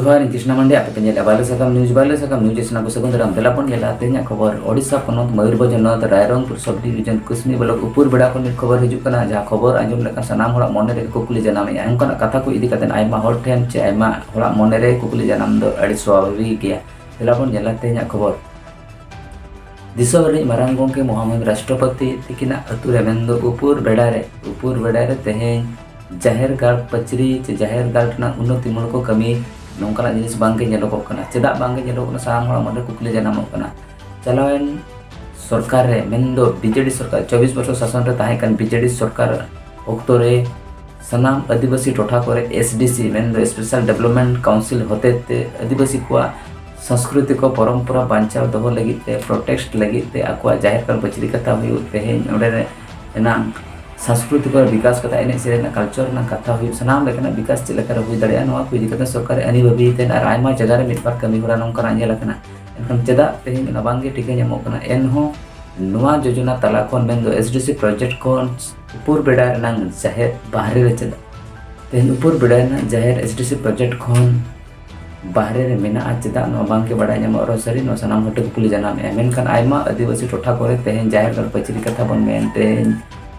जोहार कृष्णा मांडे आप बाले साकाम न्यूज को सगुन राम तेलापन तेना खबर ओडिशा पनत मयूरभंज नद रायरंगपुर सब डिविजन कुसमी ब्लॉक उपुर बेड़ा खन खबर हिजुकना जहाँ खबर आंजम लेका सानाम होड़ा मने रे कुकुली जनामे अंकना कथा को इदी कतेन आयमा होड़ ठेन चे आयमा होड़ा मने रे कुकुली जनाम दो अड़ी स्वाभाविक गया तेलापन तेना खबर दिसो रे मारांग गोंके मोहम्मद राष्ट्रपति तिकिना अतुरे मेंदो उपुर बेड़ा रे तेहेन जाहेर गाड़ पचरी चे जाहेर गाड़ उन्नति मुल्को कमी नौकना जिनिस बांगे नेलोगोग कना चेदा बांगे नेलोग कना साम होड़ा मने कुकली जनामोग कना चलावेन सरकार रे मेंदो बीजेडी सरकार 24 वर्ष शासन रे ताहे कन बीजेडी सरकार ओक्तो रे सनाम आदिवासी टोठा करे एसडीसी मेंदो स्पेशल डेवलपमेंट काउंसिल होते ते आदिवासी को संस्कृति को परंपरा बांचाव दोहो लगी ते प्रोटेक्ट लगी ते आकुआ जाहिर कर बचरी कथा हुई तेहे नोडे रे एना सांस्कृतिक विकास कथा एने सेरेना कल्चर ना कथा हुई सनाम लेकना विकास चिलकर हुई दड़िया नवा को इदी कथा सरकार अनिभावी ते ना आयमा जगह रे मिटबार कमी होरा नोंका आंजे लकना एनखान चेदा तेहे ना बांगे टिके ᱧᱟᱢᱚᱜ कना एनहो नवा योजना तला कोन मेंदो एसडीसी प्रोजेक्ट कोन उपुर बेड़ा रनांग जाहेर बाहरे रे चेदा तेहे उपुर बेड़ा ना जाहेर एसडीसी प्रोजेक्ट कोन बाहरे रे मेना चेदा नो बांगे बड़ा ᱧᱟᱢᱚᱜ रो सरी नो सनाम हटे कुली जनाम मेनखान आयमा आदिवासी टोठा करे तेहे जाहेर कर पचरी कथा बन मेनते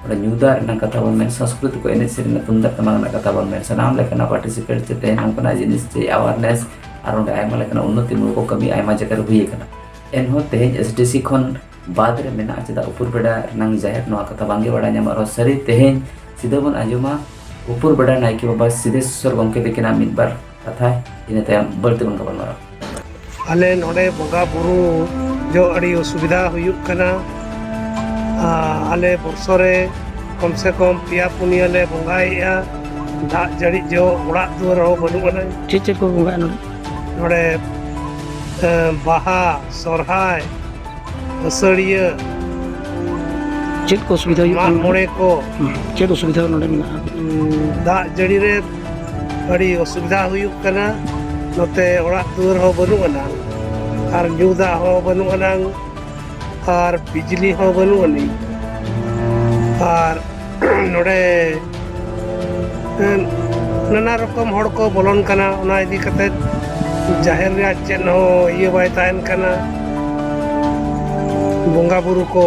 न्यूदार कथा बन मेन संस्कृति को एने सेरेना तुंदा तमांग कथा बन मेन सनाम लेकना पार्टिसिपेट चेते नोंकना जिनिस चे अवेयरनेस और आयमा लेकना उन्नति मुल्को कमी आयमा जगह हुई कना एनहो तेहेन एसडीसी खन बाद रे मेना चेदा उपुर बेड़ा रनांग जाहेर नो कथा बांगे बड़ा ᱧᱟᱢᱚᱜ रो सरी तेहेन सीधा बन आंजमा उपुर बेड़ा नायके बाबा सिद्धेश्वर गंके देखिना मिदबार कथा इन तायम बलते बन खबर मारा आले नोडे बोगा बुरु जो अड़ी असुविधा हुयुक कना आले बर्षरे कम से कम पिया पुनिया ले बंगाया दाग जड़ी जो उड़ा दुआर हो बनुना चेचे को बंगा नोडे बाहा सोरहाय असड़िया चेक को सुविधा माग मोड़े को चेक को सुविधा नोडे में दाग जड़ी रे अड़ी असुविधा हुयुक कना नोते उड़ा दुआर हो बनुना और न्यूदा हो बनुना और बिजली हो बनुनी और नोडे नाना रकम हड़ को बोलन कना उना इदी कते जाहिर रे चेन हो ये बाय तायन कना बोंगा बुरु को